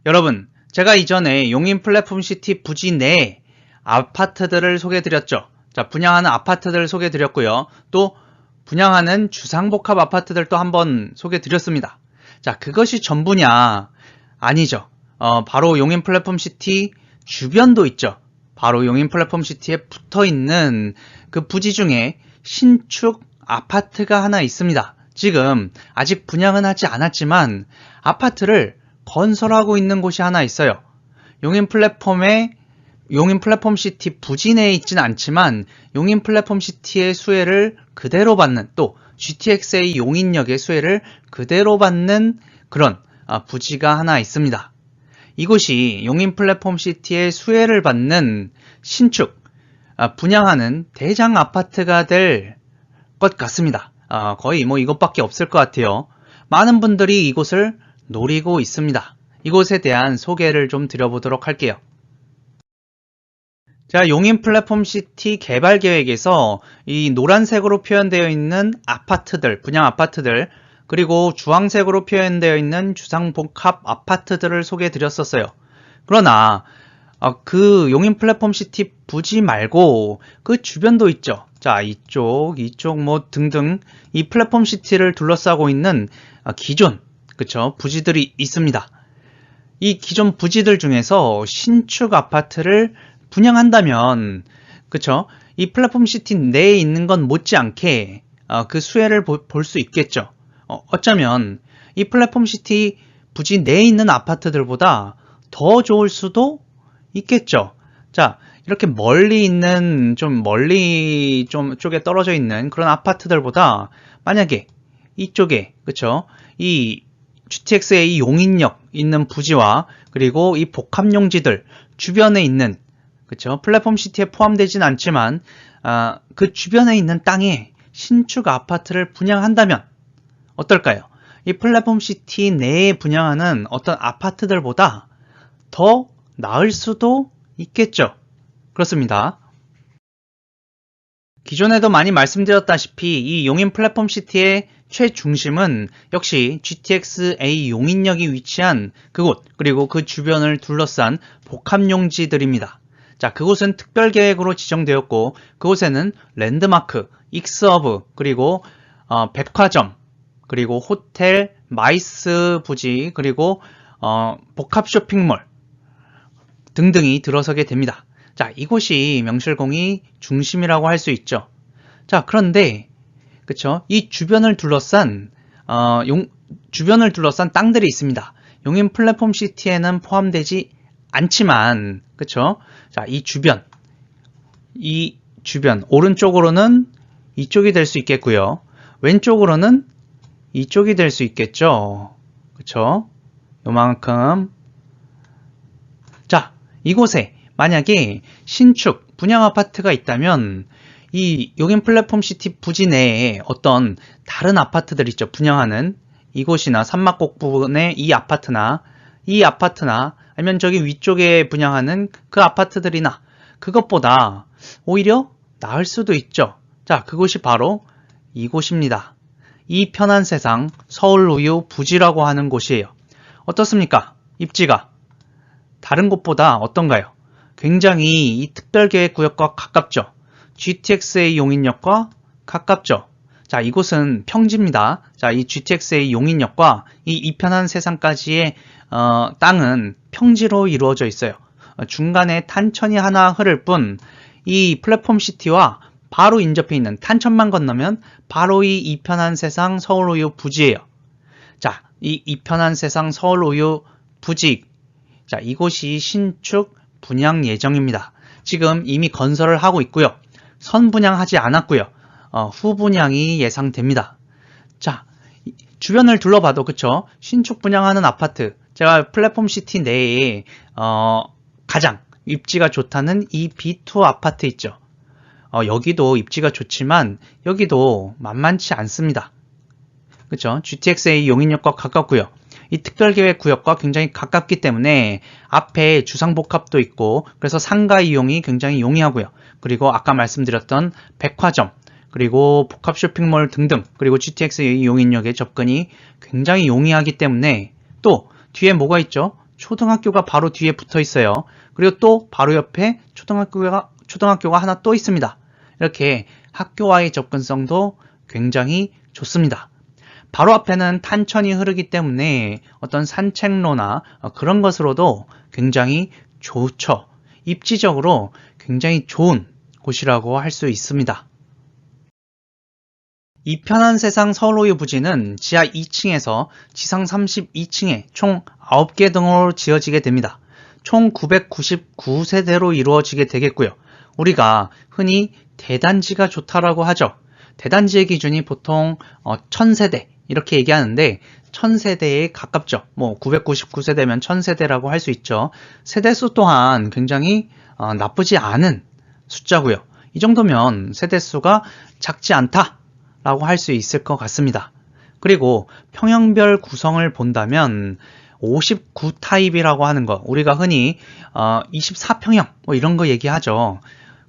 여러분, 제가 이전에 용인 플랫폼시티 부지 내 아파트들을 소개해드렸죠. 자, 분양하는 아파트들을 소개해드렸고요. 또 분양하는 주상복합 아파트들도 한번 소개해드렸습니다. 자, 그것이 전부냐? 아니죠. 바로 용인 플랫폼시티 주변도 있죠. 바로 용인 플랫폼시티에 붙어있는 그 부지 중에 신축 아파트가 하나 있습니다. 지금 아직 분양은 하지 않았지만 아파트를 건설하고 있는 곳이 하나 있어요. 용인 플랫폼시티 부지 내에 있지는 않지만 용인 플랫폼시티의 수혜를 그대로 받는, 또 GTXA 용인역의 수혜를 그대로 받는 그런 부지가 하나 있습니다. 이곳이 용인 플랫폼시티의 수혜를 받는 신축 분양하는 대장 아파트가 될 것 같습니다. 거의 뭐 이것밖에 없을 것 같아요. 많은 분들이 이곳을 노리고 있습니다. 이곳에 대한 소개를 좀 드려보도록 할게요. 자, 용인 플랫폼시티 개발 계획에서 이 노란색으로 표현되어 있는 아파트들, 분양 아파트들, 그리고 주황색으로 표현되어 있는 주상복합 아파트들을 소개해 드렸었어요. 그러나 그 용인 플랫폼시티 부지 말고 그 주변도 있죠. 자, 이쪽 뭐 등등 이 플랫폼시티를 둘러싸고 있는 기존, 그쵸, 부지들이 있습니다. 이 기존 부지들 중에서 신축 아파트를 분양한다면, 그쵸, 이 플랫폼시티 내에 있는 건 못지않게 그 수혜를 볼 수 있겠죠. 어쩌면 이 플랫폼시티 부지 내에 있는 아파트들보다 더 좋을 수도 있겠죠. 자, 이렇게 멀리 있는, 멀리 쪽에 떨어져 있는 그런 아파트들보다 만약에 이쪽에, 그쵸, 이 GTXA 용인역 있는 부지와 그리고 이 복합용지들 주변에 있는, 그쵸, 플랫폼시티에 포함되진 않지만 그 주변에 있는 땅에 신축 아파트를 분양한다면 어떨까요? 이 플랫폼시티 내에 분양하는 어떤 아파트들보다 더 나을 수도 있겠죠. 그렇습니다. 기존에도 많이 말씀드렸다시피 이 용인 플랫폼시티의 최중심은 역시 GTXA 용인역이 위치한 그곳, 그리고 그 주변을 둘러싼 복합용지들입니다. 자, 그곳은 특별계획으로 지정되었고 그곳에는 랜드마크, 익스허브, 그리고 백화점, 그리고 호텔, 마이스 부지, 그리고 복합 쇼핑몰 등등이 들어서게 됩니다. 자, 이곳이 명실공히 중심이라고 할 수 있죠. 자, 그런데 그쵸, 이 주변을 둘러싼 땅들이 있습니다. 용인 플랫폼시티에는 포함되지 않지만, 그쵸, 자, 이 주변 오른쪽으로는 이쪽이 될 수 있겠고요. 왼쪽으로는 이쪽이 될 수 있겠죠. 그쵸? 요만큼. 자, 이곳에 만약에 신축 분양 아파트가 있다면 이 용인 플랫폼시티 부지 내에 어떤 다른 아파트들 있죠. 분양하는 이곳이나 산막곡 부분의 이 아파트나 아니면 저기 위쪽에 분양하는 그 아파트들이나 그것보다 오히려 나을 수도 있죠. 자, 그곳이 바로 이곳입니다. 이 편한 세상 서울우유 부지라고 하는 곳이에요. 어떻습니까? 입지가 다른 곳보다 어떤가요? 굉장히 이 특별계획구역과 가깝죠. GTXA 용인역과 가깝죠. 자, 이곳은 평지입니다. 자, 이 GTXA 용인역과 이 이편한 세상까지의 땅은 평지로 이루어져 있어요. 중간에 탄천이 하나 흐를 뿐 이 플랫폼시티와 바로 인접해 있는 탄천만 건너면 바로 이 이편한 세상 서울우유 부지예요. 자, 이 이편한 세상 서울우유 부지, 자, 이곳이 신축 분양 예정입니다. 지금 이미 건설을 하고 있고요. 선분양하지 않았고요. 후분양이 예상됩니다. 자, 주변을 둘러봐도 그쵸? 신축 분양하는 아파트, 제가 플랫폼시티 내에 가장 입지가 좋다는 이 B2 아파트 있죠. 여기도 입지가 좋지만 여기도 만만치 않습니다. 그쵸? GTXA 용인역과 가깝고요. 이 특별계획구역과 굉장히 가깝기 때문에 앞에 주상복합도 있고 그래서 상가 이용이 굉장히 용이하고요. 그리고 아까 말씀드렸던 백화점, 그리고 복합 쇼핑몰 등등, 그리고 GTX 용인역의 접근이 굉장히 용이하기 때문에 또 뒤에 뭐가 있죠? 초등학교가 바로 뒤에 붙어 있어요. 그리고 또 바로 옆에 초등학교가 하나 또 있습니다. 이렇게 학교와의 접근성도 굉장히 좋습니다. 바로 앞에는 탄천이 흐르기 때문에 어떤 산책로나 그런 것으로도 굉장히 좋죠. 입지적으로 굉장히 좋은 곳이라고 할 수 있습니다. 이 편한 세상 서울호유 부지는 지하 2층에서 지상 32층에 총 9개 등으로 지어지게 됩니다. 총 999세대로 이루어지게 되겠고요. 우리가 흔히 대단지가 좋다라고 하죠. 대단지의 기준이 보통 1000세대 이렇게 얘기하는데 1000세대에 가깝죠. 뭐 999세대면 1000세대라고 할 수 있죠. 세대수 또한 굉장히 나쁘지 않은 숫자고요. 이 정도면 세대수가 작지 않다 라고 할 수 있을 것 같습니다. 그리고 평형별 구성을 본다면 59 타입이라고 하는 거, 우리가 흔히 24평형 뭐 이런 거 얘기하죠.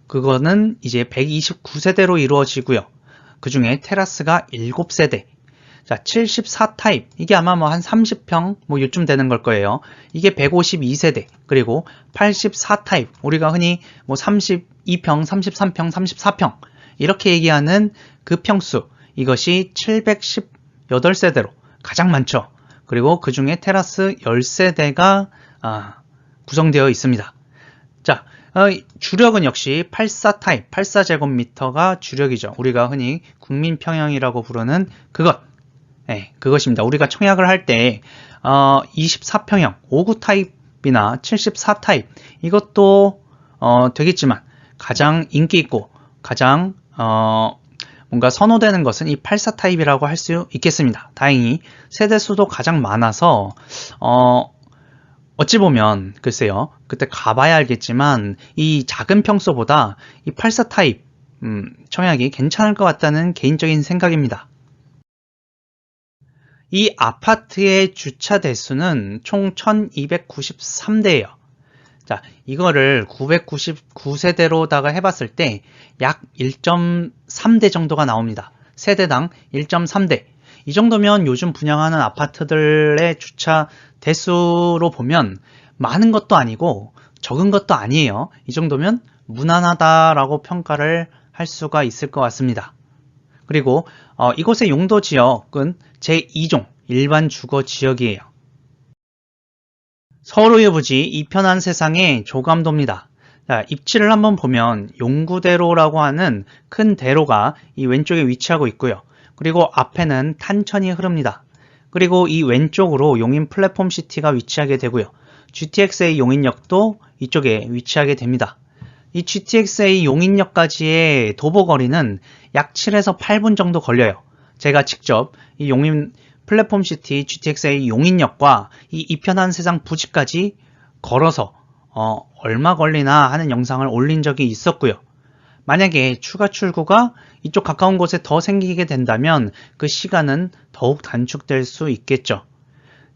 그거는 이제 129세대로 이루어지고요. 그 중에 테라스가 7세대. 자, 74 타입. 이게 아마 뭐 한 30평 뭐 요쯤 되는 걸 거예요. 이게 152세대. 그리고 84 타입. 우리가 흔히 뭐 32평, 33평, 34평. 이렇게 얘기하는 그 평수. 이것이 718세대로 가장 많죠. 그리고 그 중에 테라스 10세대가 구성되어 있습니다. 자, 주력은 역시 84 타입, 84제곱미터가 주력이죠. 우리가 흔히 국민평형이라고 부르는 그것. 네, 그것입니다. 우리가 청약을 할 때 24평형, 59 타입이나 74 타입 이것도 되겠지만 가장 인기 있고 가장 뭔가 선호되는 것은 이 84 타입이라고 할 수 있겠습니다. 다행히 세대수도 가장 많아서 어찌 보면 글쎄요, 그때 가봐야 알겠지만 이 작은 평수보다 이 84 타입 청약이 괜찮을 것 같다는 개인적인 생각입니다. 이 아파트의 주차 대수는 총 1293대예요. 자, 이거를 999세대로다가 해봤을 때 약 1.3대 정도가 나옵니다. 세대당 1.3대. 이 정도면 요즘 분양하는 아파트들의 주차 대수로 보면 많은 것도 아니고 적은 것도 아니에요. 이 정도면 무난하다라고 평가를 할 수가 있을 것 같습니다. 그리고 이곳의 용도 지역은 제2종 일반 주거 지역이에요. 서울의 부지 이편한 세상의 조감도입니다. 자, 입지를 한번 보면 용구대로라고 하는 큰 대로가 이 왼쪽에 위치하고 있고요. 그리고 앞에는 탄천이 흐릅니다. 그리고 이 왼쪽으로 용인 플랫폼 시티가 위치하게 되고요. GTX-A 용인역도 이쪽에 위치하게 됩니다. 이 GTX-A 용인역까지의 도보거리는 약 7에서 8분 정도 걸려요. 제가 직접 이 용인 플랫폼 시티 GTX-A 용인역과 이 이편한 세상 부지까지 걸어서 얼마 걸리나 하는 영상을 올린 적이 있었고요. 만약에 추가 출구가 이쪽 가까운 곳에 더 생기게 된다면 그 시간은 더욱 단축될 수 있겠죠.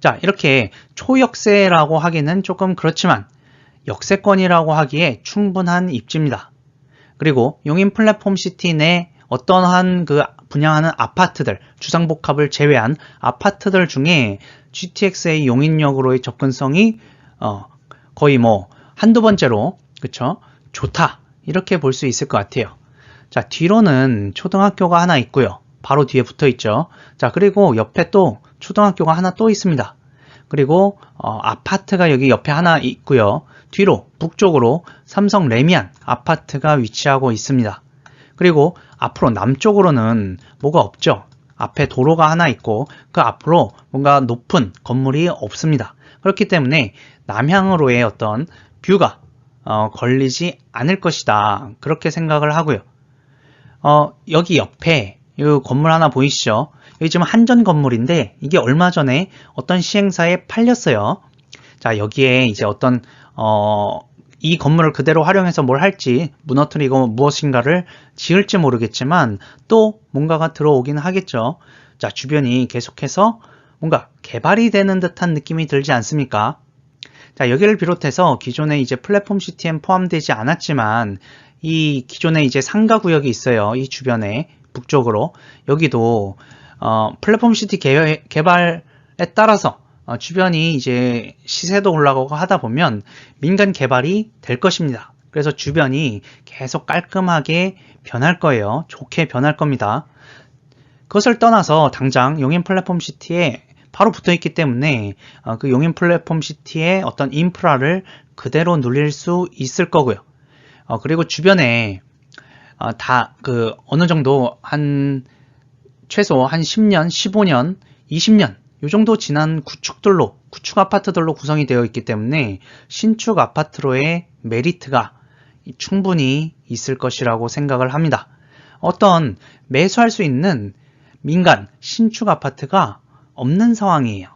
자, 이렇게 초역세라고 하기는 조금 그렇지만 역세권이라고 하기에 충분한 입지입니다. 그리고 용인 플랫폼 시티 내 어떠한 그 분양하는 아파트들, 주상복합을 제외한 아파트들 중에 GTX-A 용인역으로의 접근성이 거의 뭐 한두 번째로 그쵸? 좋다 이렇게 볼 수 있을 것 같아요. 자, 뒤로는 초등학교가 하나 있고요. 바로 뒤에 붙어 있죠. 자, 그리고 옆에 또 초등학교가 하나 또 있습니다. 그리고 아파트가 여기 옆에 하나 있고요. 뒤로 북쪽으로 삼성 레미안 아파트가 위치하고 있습니다. 그리고 앞으로 남쪽으로는 뭐가 없죠. 앞에 도로가 하나 있고 그 앞으로 뭔가 높은 건물이 없습니다. 그렇기 때문에 남향으로의 어떤 뷰가 걸리지 않을 것이다. 그렇게 생각을 하고요. 여기 옆에 이 건물 하나 보이시죠? 여기 지금 한전 건물인데 이게 얼마 전에 어떤 시행사에 팔렸어요. 자, 여기에 이제 어떤 이 건물을 그대로 활용해서 뭘 할지 무너뜨리고 무엇인가를 지을지 모르겠지만 또 뭔가가 들어오긴 하겠죠. 자, 주변이 계속해서 뭔가 개발이 되는 듯한 느낌이 들지 않습니까? 자, 여기를 비롯해서 기존에 이제 플랫폼 시티엔 포함되지 않았지만 이 기존에 이제 상가 구역이 있어요. 이 주변에 북쪽으로 여기도 플랫폼 시티 개발에 따라서 주변이 이제 시세도 올라가고 하다 보면 민간 개발이 될 것입니다. 그래서 주변이 계속 깔끔하게 변할 거예요. 좋게 변할 겁니다. 그것을 떠나서 당장 용인 플랫폼 시티에 바로 붙어 있기 때문에 그 용인 플랫폼 시티의 어떤 인프라를 그대로 누릴 수 있을 거고요. 그리고 주변에 다 어느 정도 최소 한 10년, 15년, 20년 이 정도 지난 구축 아파트들로 구성이 되어 있기 때문에 신축 아파트로의 메리트가 충분히 있을 것이라고 생각을 합니다. 어떤 매수할 수 있는 민간 신축 아파트가 없는 상황이에요.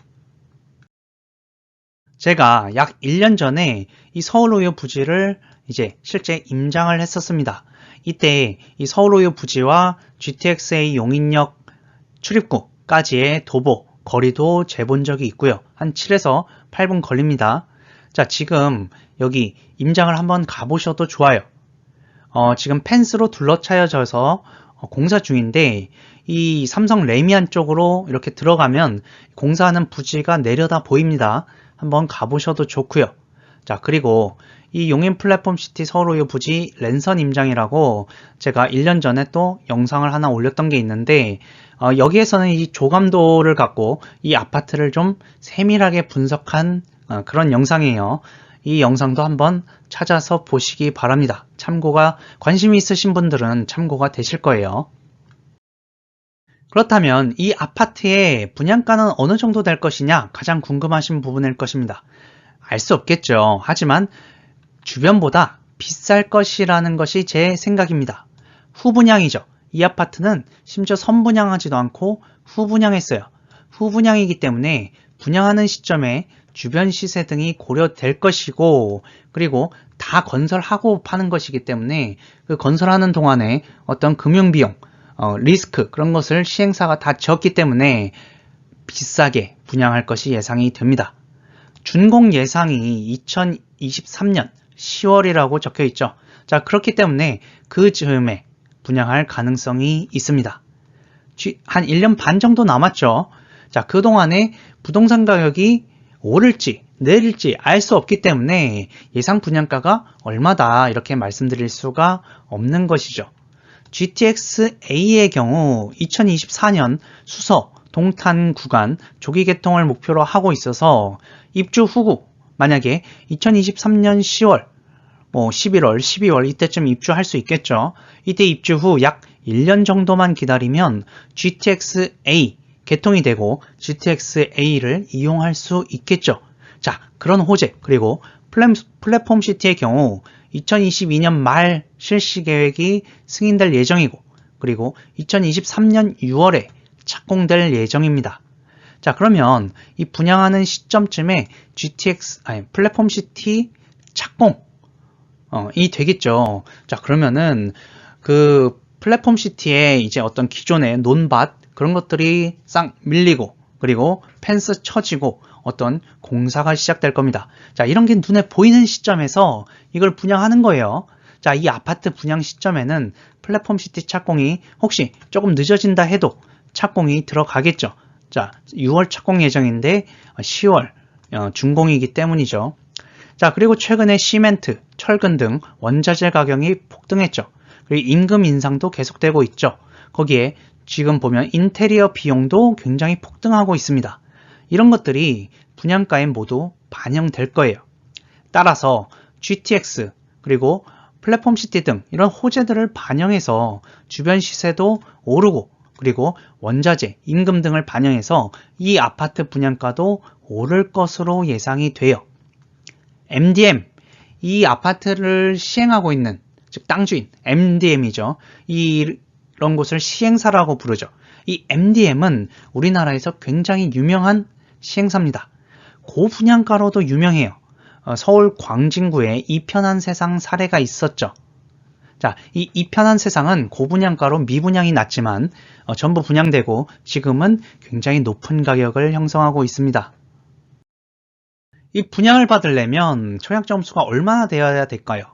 제가 약 1년 전에 이 서울오요 부지를 이제 실제 임장을 했었습니다. 이때 이 서울오요 부지와 GTX-A 용인역 출입구까지의 도보 거리도 재본 적이 있고요. 한 7에서 8분 걸립니다. 자, 지금 여기 임장을 한번 가보셔도 좋아요. 지금 펜스로 둘러차여져서 공사 중인데 이 삼성 레미안 쪽으로 이렇게 들어가면 공사하는 부지가 내려다 보입니다. 한번 가보셔도 좋고요. 자, 그리고 이 용인 플랫폼 시티 서울오요 부지 랜선 임장이라고 제가 1년 전에 또 영상을 하나 올렸던 게 있는데 여기에서는 이 조감도를 갖고 이 아파트를 좀 세밀하게 분석한 그런 영상이에요. 이 영상도 한번 찾아서 보시기 바랍니다. 관심이 있으신 분들은 참고가 되실 거예요. 그렇다면 이 아파트의 분양가는 어느 정도 될 것이냐 가장 궁금하신 부분일 것입니다. 알 수 없겠죠. 하지만 주변보다 비쌀 것이라는 것이 제 생각입니다. 후분양이죠. 이 아파트는 심지어 선분양하지도 않고 후분양했어요. 후분양이기 때문에 분양하는 시점에 주변 시세 등이 고려될 것이고 그리고 다 건설하고 파는 것이기 때문에 그 건설하는 동안에 어떤 금융비용, 리스크 그런 것을 시행사가 다 지었기 때문에 비싸게 분양할 것이 예상이 됩니다. 준공 예상이 2023년 10월이라고 적혀 있죠. 자, 그렇기 때문에 그 즈음에 분양할 가능성이 있습니다. 한 1년 반 정도 남았죠. 자, 그동안에 부동산 가격이 오를지 내릴지 알 수 없기 때문에 예상 분양가가 얼마다 이렇게 말씀드릴 수가 없는 것이죠. GTX-A의 경우 2024년 수서 동탄 구간 조기 개통을 목표로 하고 있어서 입주 후구 만약에 2023년 10월, 11월, 12월 이때쯤 입주할 수 있겠죠. 이때 입주 후 약 1년 정도만 기다리면 GTX-A 개통이 되고 GTX-A를 이용할 수 있겠죠. 자, 그런 호재 그리고 플랫폼 시티의 경우 2022년 말 실시 계획이 승인될 예정이고 그리고 2023년 6월에 착공될 예정입니다. 자, 그러면 이 분양하는 시점쯤에 플랫폼 시티 착공이 되겠죠. 자, 그러면은 그 플랫폼 시티에 이제 어떤 기존의 논밭 그런 것들이 싹 밀리고 그리고 펜스 쳐지고 어떤 공사가 시작될 겁니다. 자, 이런 게 눈에 보이는 시점에서 이걸 분양하는 거예요. 자, 이 아파트 분양 시점에는 플랫폼 시티 착공이 혹시 조금 늦어진다 해도 착공이 들어가겠죠. 자, 6월 착공 예정인데 10월 준공이기 때문이죠. 자, 그리고 최근에 시멘트, 철근 등 원자재 가격이 폭등했죠. 그리고 임금 인상도 계속되고 있죠. 거기에 지금 보면 인테리어 비용도 굉장히 폭등하고 있습니다. 이런 것들이 분양가에 모두 반영될 거예요. 따라서 GTX 그리고 플랫폼 시티 등 이런 호재들을 반영해서 주변 시세도 오르고 그리고 원자재, 임금 등을 반영해서 이 아파트 분양가도 오를 것으로 예상이 돼요. MDM, 이 아파트를 시행하고 있는 즉 땅주인, MDM이죠. 이런 곳을 시행사라고 부르죠. 이 MDM은 우리나라에서 굉장히 유명한 시행사입니다. 고분양가로도 유명해요. 서울 광진구에 이편한 세상 사례가 있었죠. 자, 이 이편한 세상은 고분양가로 미분양이 낮지만 전부 분양되고 지금은 굉장히 높은 가격을 형성하고 있습니다. 이 분양을 받으려면 청약 점수가 얼마나 되어야 될까요?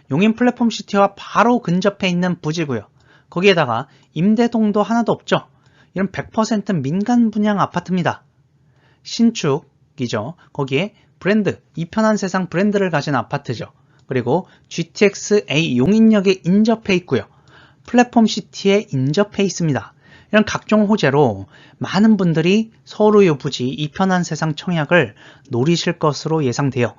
용인 플랫폼 시티와 바로 근접해 있는 부지고요. 거기에다가 임대동도 하나도 없죠. 이런 100% 민간 분양 아파트입니다. 신축 용인역이죠. 거기에 브랜드, 이편한 세상 브랜드를 가진 아파트죠. 그리고 GTX-A 용인역에 인접해 있고요. 플랫폼시티에 인접해 있습니다. 이런 각종 호재로 많은 분들이 서울의 부지 이편한 세상 청약을 노리실 것으로 예상돼요.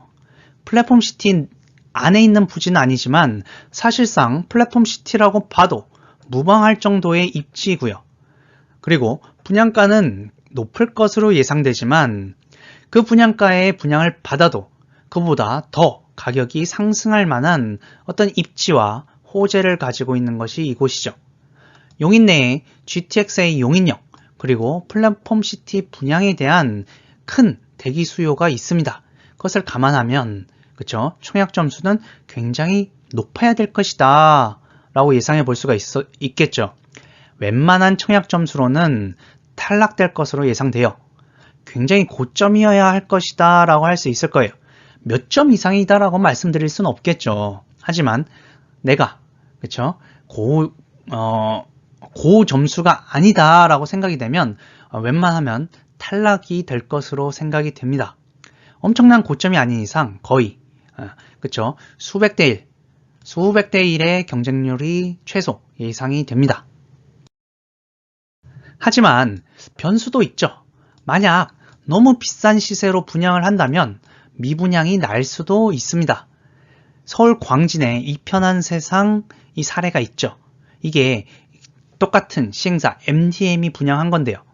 플랫폼시티 안에 있는 부지는 아니지만 사실상 플랫폼시티라고 봐도 무방할 정도의 입지이고요. 그리고 분양가는 높을 것으로 예상되지만 그 분양가에 분양을 받아도 그보다 더 가격이 상승할 만한 어떤 입지와 호재를 가지고 있는 것이 이곳이죠. 용인 내에 GTX-A 용인역 그리고 플랫폼시티 분양에 대한 큰 대기 수요가 있습니다. 그것을 감안하면 그쵸? 청약 점수는 굉장히 높아야 될 것이다 라고 예상해 볼 수가 있겠죠. 웬만한 청약 점수로는 탈락될 것으로 예상돼요. 굉장히 고점이어야 할 것이다 라고 할 수 있을 거예요. 몇 점 이상이다 라고 말씀드릴 수는 없겠죠. 하지만 내가 그쵸? 고 점수가 아니다 라고 생각이 되면 웬만하면 탈락이 될 것으로 생각이 됩니다. 엄청난 고점이 아닌 이상 거의 그쵸? 수백 대 1의 경쟁률이 최소 예상이 됩니다. 하지만 변수도 있죠. 만약 너무 비싼 시세로 분양을 한다면 미분양이 날 수도 있습니다. 서울 광진에 이편한 세상 이 사례가 있죠. 이게 똑같은 시행사 MDM이 분양한 건데요.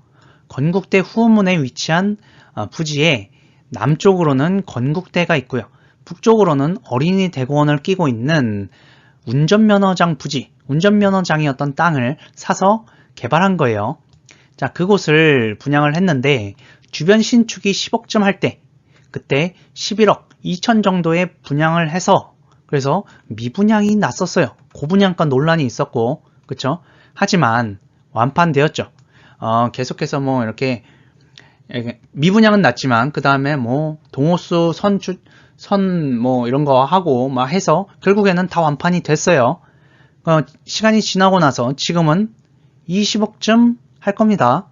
건국대 후문에 위치한 부지에 남쪽으로는 건국대가 있고요. 북쪽으로는 어린이 대공원을 끼고 있는 운전면허장 부지, 운전면허장이었던 땅을 사서 개발한 거예요. 자, 그곳을 분양을 했는데 주변 신축이 10억쯤 할 때 그때 11억 2천 정도에 분양을 해서 그래서 미분양이 났었어요. 고분양가 논란이 있었고 그쵸? 하지만 완판되었죠. 계속해서 뭐 이렇게 미분양은 났지만 그 다음에 뭐 동호수 선 뭐 이런 거 하고 막 해서 결국에는 다 완판이 됐어요. 시간이 지나고 나서 지금은 20억쯤 할 겁니다.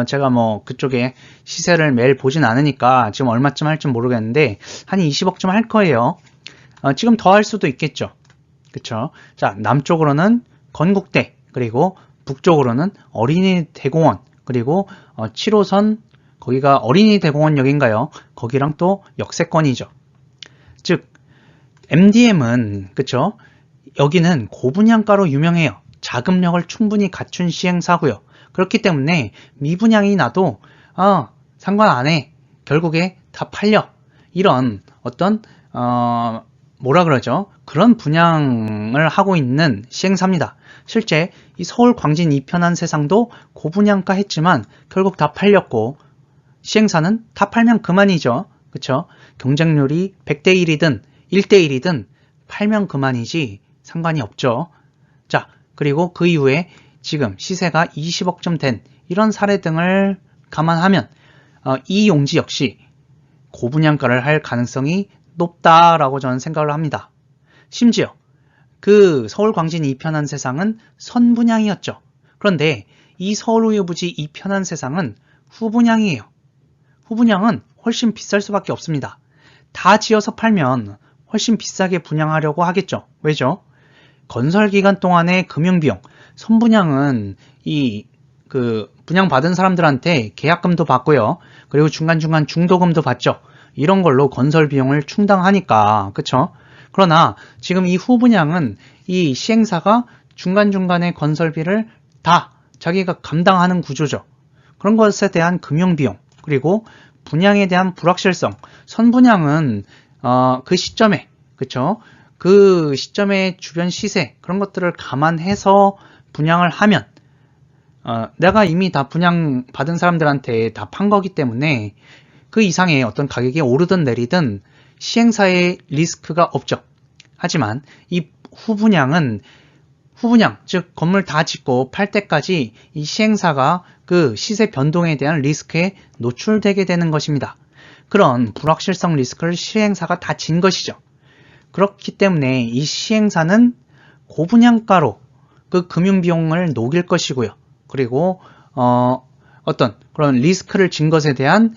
제가 뭐 그쪽에 시세를 매일 보진 않으니까 지금 얼마쯤 할지 모르겠는데 한 20억쯤 할 거예요. 지금 더 할 수도 있겠죠. 그쵸? 자, 남쪽으로는 건국대 그리고 북쪽으로는 어린이 대공원 그리고 7호선 거기가 어린이 대공원역인가요? 거기랑 또 역세권이죠. 즉 MDM은 그쵸? 여기는 고분양가로 유명해요. 자금력을 충분히 갖춘 시행사고요. 그렇기 때문에 미분양이 나도 상관 안 해. 결국에 다 팔려. 이런 어떤 뭐라 그러죠? 그런 분양을 하고 있는 시행사입니다. 실제 이 서울 광진 이편한 세상도 고분양가 했지만 결국 다 팔렸고 시행사는 다 팔면 그만이죠. 그쵸? 경쟁률이 100대 1이든 1대 1이든 팔면 그만이지 상관이 없죠. 자, 그리고 그 이후에 지금 시세가 20억쯤 된 이런 사례 등을 감안하면 이 용지 역시 고분양가를 할 가능성이 높다라고 저는 생각을 합니다. 심지어 그 서울 광진 이편한 세상은 선분양이었죠. 그런데 이 서울우유부지 이편한 세상은 후분양이에요. 후분양은 훨씬 비쌀 수밖에 없습니다. 다 지어서 팔면 훨씬 비싸게 분양하려고 하겠죠. 왜죠? 건설 기간 동안의 금융비용, 선분양은 분양받은 사람들한테 계약금도 받고요. 그리고 중간중간 중도금도 받죠. 이런 걸로 건설 비용을 충당하니까, 그쵸? 그러나 지금 이 후분양은 이 시행사가 중간중간의 건설비를 다 자기가 감당하는 구조죠. 그런 것에 대한 금융비용, 그리고 분양에 대한 불확실성, 선분양은 그 시점에, 그쵸? 그 시점의 주변 시세, 그런 것들을 감안해서 분양을 하면 내가 이미 다 분양 받은 사람들한테 다 판 거기 때문에 그 이상의 어떤 가격이 오르든 내리든 시행사의 리스크가 없죠. 하지만 이 후분양, 즉 건물 다 짓고 팔 때까지 이 시행사가 그 시세 변동에 대한 리스크에 노출되게 되는 것입니다. 그런 불확실성 리스크를 시행사가 다 진 것이죠. 그렇기 때문에 이 시행사는 고분양가로 그 금융비용을 녹일 것이고요. 그리고 어떤 그런 리스크를 진 것에 대한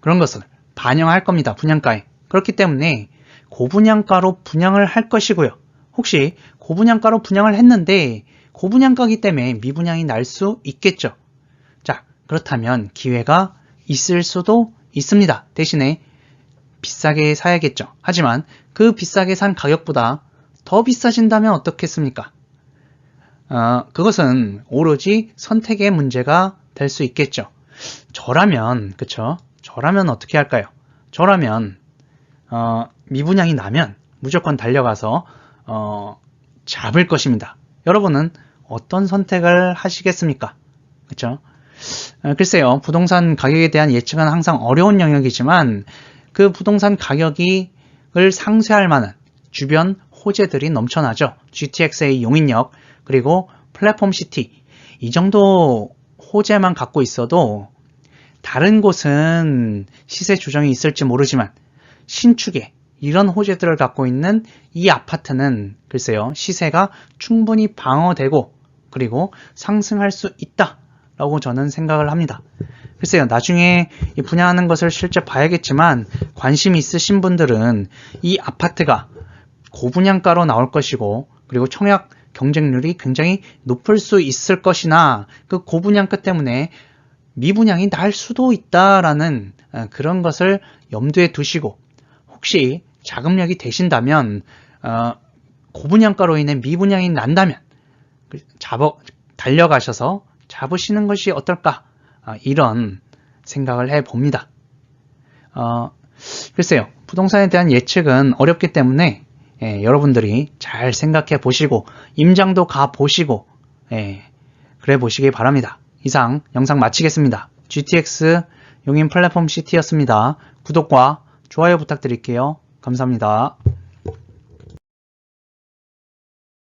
그런 것을 반영할 겁니다. 분양가에. 그렇기 때문에 고분양가로 분양을 할 것이고요. 혹시 고분양가로 분양을 했는데 고분양가이기 때문에 미분양이 날 수 있겠죠. 자, 그렇다면 기회가 있을 수도 있습니다. 대신에 비싸게 사야겠죠. 하지만 그 비싸게 산 가격보다 더 비싸진다면 어떻겠습니까? 그것은 오로지 선택의 문제가 될 수 있겠죠. 저라면, 그쵸? 저라면 어떻게 할까요? 저라면, 미분양이 나면 무조건 달려가서, 잡을 것입니다. 여러분은 어떤 선택을 하시겠습니까? 그쵸? 글쎄요, 부동산 가격에 대한 예측은 항상 어려운 영역이지만, 그 부동산 가격을 상쇄할 만한 주변 호재들이 넘쳐나죠. GTX의 용인역, 그리고 플랫폼 시티. 이 정도 호재만 갖고 있어도 다른 곳은 시세 조정이 있을지 모르지만 신축에 이런 호재들을 갖고 있는 이 아파트는 글쎄요, 시세가 충분히 방어되고 그리고 상승할 수 있다라고 저는 생각을 합니다. 글쎄요, 나중에 분양하는 것을 실제 봐야겠지만 관심이 있으신 분들은 이 아파트가 고분양가로 나올 것이고 그리고 청약 경쟁률이 굉장히 높을 수 있을 것이나 그 고분양가 때문에 미분양이 날 수도 있다라는 그런 것을 염두에 두시고 혹시 자금력이 되신다면 고분양가로 인해 미분양이 난다면 달려가셔서 잡으시는 것이 어떨까 이런 생각을 해봅니다. 글쎄요, 부동산에 대한 예측은 어렵기 때문에 여러분들이 잘 생각해 보시고 임장도 가 보시고 그래 보시기 바랍니다. 이상 영상 마치겠습니다. GTX 용인 플랫폼 시티였습니다. 구독과 좋아요 부탁드릴게요. 감사합니다.